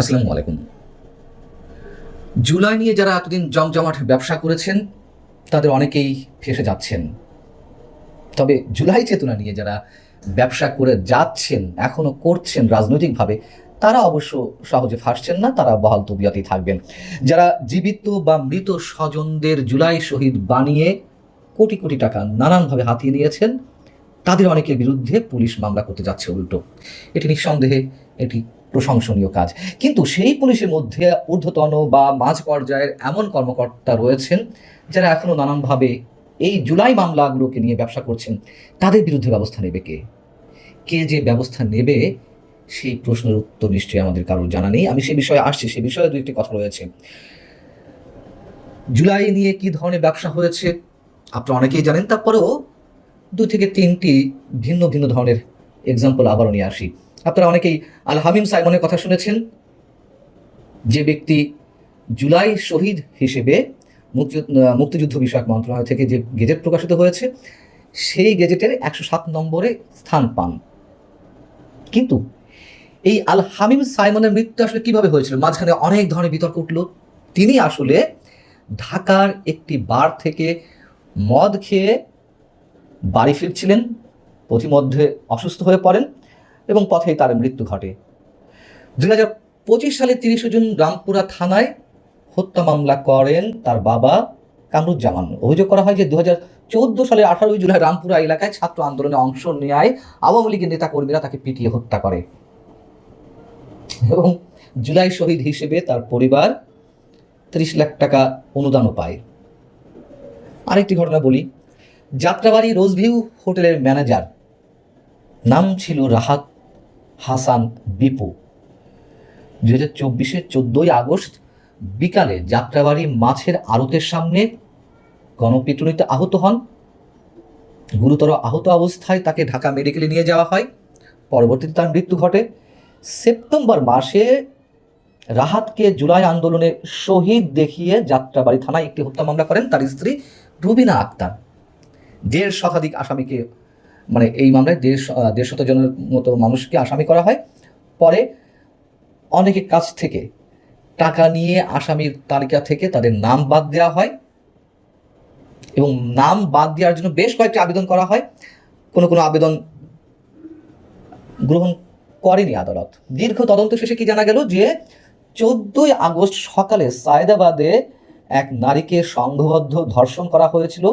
আসসালামু আলাইকুম। জুলাই নিয়ে যারা এতদিন জমজমাট ব্যবসা করেছেন তাদের অনেকেই ফেঁসে যাচ্ছেন। তবে জুলাই চেতনা নিয়ে যারা ব্যবসা করে যাচ্ছেন, এখনো করছেন রাজনৈতিকভাবে, তারা অবশ্য সহজে ফাঁসছেন না, তারা বহাল তবিয়তেই থাকবেন। যারা জীবিত বা মৃত স্বজনদের জুলাই শহীদ বানিয়ে কোটি কোটি টাকা নানানভাবে হাতিয়ে নিয়েছেন, তাদের অনেকের বিরুদ্ধে পুলিশ মামলা করতে যাচ্ছে উল্টো। এটি নিঃসন্দেহে এটি প্রশংসনীয় কাজ। কিন্তু সেই পুলিশের মধ্যে ঊর্ধ্বতন বা মাঝ পর্যায়ের এমন কর্মকর্তা রয়েছেন যারা এখনও নানানভাবে এই জুলাই মামলাগুলোকে নিয়ে ব্যবসা করছেন। তাদের বিরুদ্ধে ব্যবস্থা নেবে কে? কে যে ব্যবস্থা নেবে, সেই প্রশ্নের উত্তর নিশ্চয়ই আমাদের কারোর জানা নেই। আমি সে বিষয়ে আসছি, সে বিষয়ে দু একটি কথা রয়েছে। জুলাই নিয়ে কি ধরনের ব্যবসা হয়েছে আপনারা অনেকেই জানেন। তারপরেও দুই থেকে তিনটি ভিন্ন ভিন্ন ধরনের এক্সাম্পল আবারও নিয়ে আসি। আপনারা অনেকেই আল হামিম সাইমনের কথা শুনেছেন, যে ব্যক্তি জুলাই শহীদ হিসেবে মুক্তিযুদ্ধ বিষয়ক মন্ত্রণালয় থেকে যে গেজেট প্রকাশিত হয়েছে, সেই গেজেটের 107 নম্বরে স্থান পান। কিন্তু এই আল হামিম সাইমনের মৃত্যু আসলে কিভাবে হয়েছিল, মাঝখানে অনেক ধরনের বিতর্ক উঠল। তিনি আসলে ঢাকার একটি বার থেকে মদ খেয়ে বাড়ি ফিরছিলেন, পথিমধ্যে অসুস্থ হয়ে পড়েন এবং পথেই তার মৃত্যু ঘটে। 2025 সালে 30 জুন রামপুরা থানায় হত্যা মামলা করেন তার বাবা কামরুজ্জামান। অভিযোগ করা হয় যে 2014 সালের 18 জুলাই রামপুরা এলাকায় ছাত্র আন্দোলনে অংশ নেয় আওয়ামী লীগের নেতা কর্মীরা তাকে পিটিয়ে হত্যা করে এবং জুলাই শহীদ হিসেবে তার পরিবার 30 লাখ টাকা অনুদানও পায়। আরেকটি ঘটনা বলি। যাত্রাবাড়ি রোজভিউ হোটেলের ম্যানেজার, নাম ছিল রাহাত হাসান বিপু। 2024-এর 14ই আগস্ট বিকালে যাত্রাবাড়ি মাছের আড়তের সামনে গণপিটুনিতে আহত হন। গুরুতর আহত অবস্থায় তাকে ঢাকা মেডিকেলে নিয়ে যাওয়া হয়। পরবর্তীতে তার মৃত্যু ঘটে। সেপ্টেম্বর মাসে রাহাতকে জুলাই আন্দোলনে শহীদ দেখিয়ে যাত্রাবাড়ি থানায় একটি হত্যা মামলা করেন তার স্ত্রী রুবিনা আক্তার। 1.5 শতাধিক আসামিকে, মানে এই মামলায় 150 জনের মতো মানুষকে আসামি করা হয়। পরে অনেকের কাছ থেকে টাকা নিয়ে আসামির তালিকা থেকে তাদের নাম বাদ দেওয়া হয় এবং নাম বাদ দেওয়ার জন্য বেশ কয়েকটি আবেদন করা হয়। কোনো কোনো আবেদন গ্রহণ করেনি আদালত। দীর্ঘ তদন্ত শেষে কি জানা গেল যে 14ই আগস্ট সকালে সায়েদাবাদে এক নারীকে সংঘবদ্ধ ধর্ষণ করা হয়েছিল।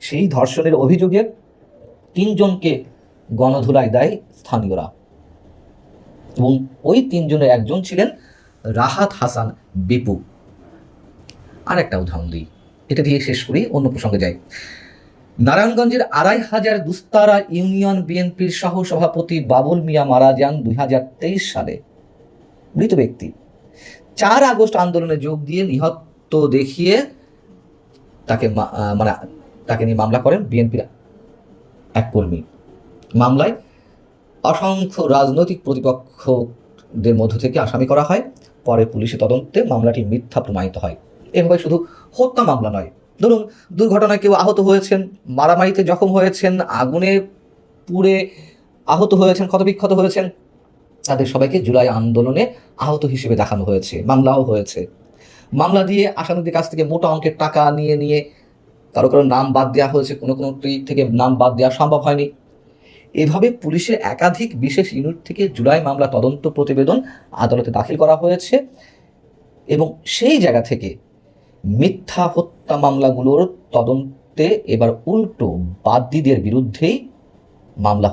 সেই ধর্ষণের অভিযোগে 3 জনকে গণধোলাই দেয় স্থানীয়রা এবং ওই 3 জনের একজন ছিলেন রাহাত হাসান বিপু। আর একটা উদাহরণ দিই, এটা দিয়ে শেষ করি, অন্য প্রসঙ্গে যাই। নারায়ণগঞ্জের 2,500 দুস্তারা ইউনিয়ন বিএনপির সহ সভাপতি বাবুল মিয়া মারা যান 2023 সালে। মৃত ব্যক্তি 4 আগস্ট আন্দোলনে যোগ দিয়ে নিহত দেখিয়ে তাকে তাকে নিয়ে মামলা করেন বিএনপির এক কর্মী। মামলায় অসংখ্য রাজনৈতিক প্রতিপক্ষদের মধ্য থেকে আসামি করা হয়। পরে পুলিশের তদন্তে মামলাটি মিথ্যা প্রমাণিত হয়। এভাবে শুধু হত্যা মামলা নয়, ধরুন দুর্ঘটনায় কেউ আহত হয়েছেন, মারামারিতে জখম হয়েছেন, আগুনে পুড়ে আহত হয়েছেন, ক্ষতবিক্ষত হয়েছেন, তাদের সবাইকে জুলাই আন্দোলনে আহত হিসেবে দেখানো হয়েছে, মামলাও হয়েছে। মামলা দিয়ে আসামিদের কাছ থেকে মোটা অঙ্কের টাকা নিয়ে নিয়ে কারো কারো নাম বাদ দেওয়া হয়েছে, কোনো কোনোটি থেকে নাম বাদ দেওয়া সম্ভব হয়নি। এভাবে পুলিশের একাধিক বিশেষ ইউনিট থেকে জুলাই মামলা তদন্ত প্রতিবেদন আদালতে দাখিল করা হয়েছে এবং সেই জায়গা থেকে মিথ্যা হত্যা মামলাগুলোর তদন্তে এবার উল্টো বাদীদের বিরুদ্ধেই মামলা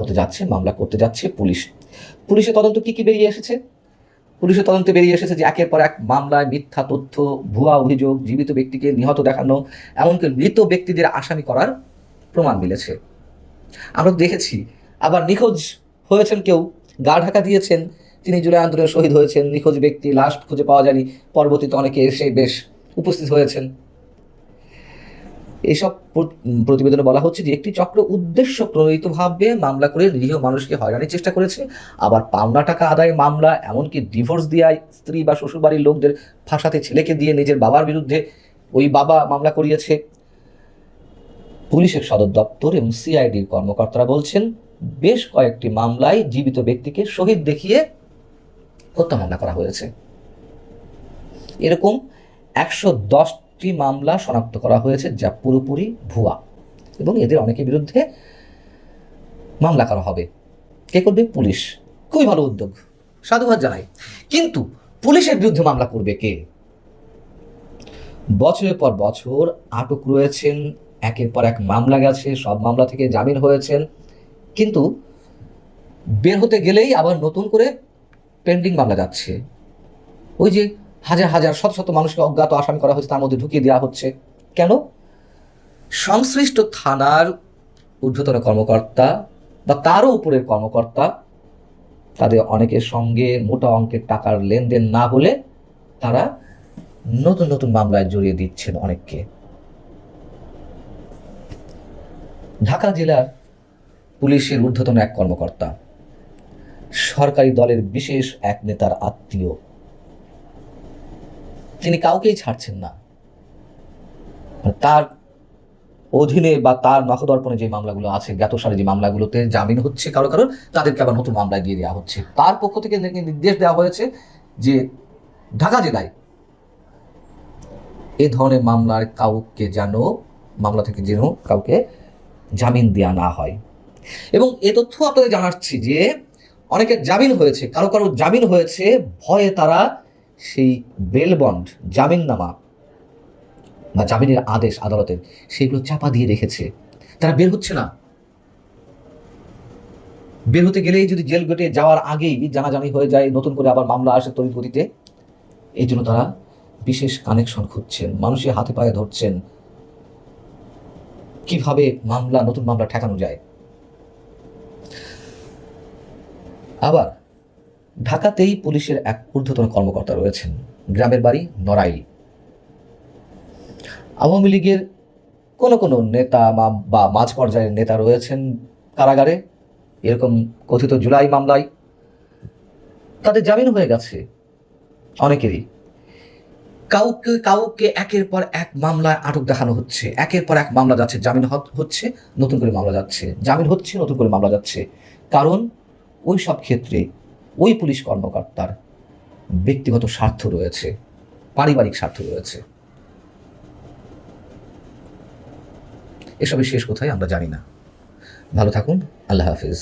করতে যাচ্ছে পুলিশ। পুলিশের তদন্ত কি বেরিয়ে এসেছে? পুলিশের তদন্তে বেরিয়ে এসেছে যে একের পর এক মামলায় মিথ্যা তথ্য, ভুয়া অভিযোগ, জীবিত ব্যক্তিকে নিহত দেখানো, এমনকি মৃত ব্যক্তিদের আসামি করার প্রমাণ মিলেছে। আমরা দেখেছি আবার নিখোঁজ হয়েছেন কেউ, গা ঢাকা দিয়েছেন, তিনি জুলাই আন্দোলনে শহীদ হয়েছেন, নিখোঁজ ব্যক্তি, লাশ খুঁজে পাওয়া যায়নি, পরবর্তীতে অনেকে এসে বেশ উপস্থিত হয়েছেন। এসব প্রতিবেদনে বলা হচ্ছে যে একটি চক্র উদ্দেশ্য প্রণোদিতভাবে মামলা করে নিরীহ মানুষকে হয়রানির চেষ্টা করেছে, আবার পাওনা টাকা আদায় মামলা, এমনকি ডিভোর্স দেওয়ায় স্ত্রী বা শ্বশুরবাড়ির লোকদের ফাঁসাতে ছেলেকে দিয়ে নিজের বাবার বিরুদ্ধে ওই বাবা মামলা করিয়েছে। পুলিশের সদর দপ্তর এবং সিআইডির কর্মকর্তারা বলছেন বেশ কয়েকটি মামলায় জীবিত ব্যক্তিকে শহীদ দেখিয়ে হত্যা মামলা করা হয়েছে। এরকম 110টি মামলা শনাক্ত করা হয়েছে যা পুরোপুরি ভুয়া, এবং এদের অনেকের বিরুদ্ধে মামলা করা হবে। কে করবে? পুলিশ। খুবই ভালো উদ্যোগ, সাধুবাদ জানাই। কিন্তু পুলিশের বিরুদ্ধে মামলা করবে কে? বছরের পর বছর আটক রয়েছেন, একের পর এক মামলা গেছে, সব মামলা থেকে জামিন হয়েছেন, কিন্তু বের হতে গেলেই আবার নতুন করে পেন্ডিং মামলা যাচ্ছে। ওই যে হাজার হাজার শত শত মানুষকে অজ্ঞাত আসামি করা হচ্ছে, তার মধ্যে ঢুকিয়ে দেওয়া হচ্ছে। কেন? সংশ্লিষ্ট থানার ঊর্ধ্বতন কর্মকর্তা বা তারও উপরের কর্মকর্তা, তাদের অনেকের সঙ্গে মোটা অঙ্কের টাকার লেনদেন না হলে তারা নতুন নতুন মামলায় জড়িয়ে দিচ্ছেন অনেককে। ঢাকা জেলার পুলিশের ঊর্ধ্বতন এক কর্মকর্তা সরকারি দলের বিশেষ এক নেতার আত্মীয়, তিনি কাউকেই ছাড়ছেন না। তার অধীনে বা তার নখদর্পণে যে মামলাগুলো আছে, জ্ঞাতসারে যে মামলাগুলোতে জামিন হচ্ছে কারো কারো, তাদেরকে আবার নতুন মামলায় দিয়ে দেওয়া হচ্ছে। তার পক্ষ থেকে নির্দেশ দেওয়া হয়েছে যে ঢাকা জেলায় এ ধরনের মামলার কাউকে যেন মামলা থেকে যেন কাউকে জামিন দেওয়া না হয়। এবং এ তথ্য আপনাদের জানাচ্ছি যে অনেকের জামিন হয়েছে, কারো কারো জামিন হয়েছে ভয়ে তারা সেই বেল বন্ড, জামিননামা বা জামিনের আদেশ আদালতের, সেগুলো চাপা দিয়ে রেখেছে। তারা বের হচ্ছে না। বের হতে গেলেই যদি জেল গেটে যাওয়ার আগেই জানাজানি হয়ে যায়, নতুন করে আবার মামলা আসে তড়িৎ গতিতে, এই জন্য তারা বিশেষ কানেকশন খুঁজছেন, মানুষের হাতে পায়ে ধরছেন কিভাবে নতুন মামলা ঠেকানো যায়। আবার ঢাকাতেই পুলিশের এক ঊর্ধ্বতন কর্মকর্তা রয়েছেন, গ্রামের বাড়ি নড়াইল। আওয়ামী লীগের কোনো নেতা বা মাঝ পর্যায়ের নেতা রয়েছেন কারাগারে, এরকম কথিত জুলাই মামলায় তাদের জামিন হয়ে গেছে অনেকেরই। কাউকে কাউকে একের পর এক মামলায় আটক দেখানো হচ্ছে, একের পর এক মামলা যাচ্ছে, জামিন হচ্ছে, নতুন করে মামলা যাচ্ছে, জামিন হচ্ছে, নতুন করে মামলা যাচ্ছে। কারণ ওই সব ক্ষেত্রে ওই পুলিশ কর্মকর্তার ব্যক্তিগত স্বার্থ রয়েছে, পারিবারিক স্বার্থ রয়েছে। এসবের শেষ কোথায় আমরা জানি না। ভালো থাকুন, আল্লাহ হাফিজ।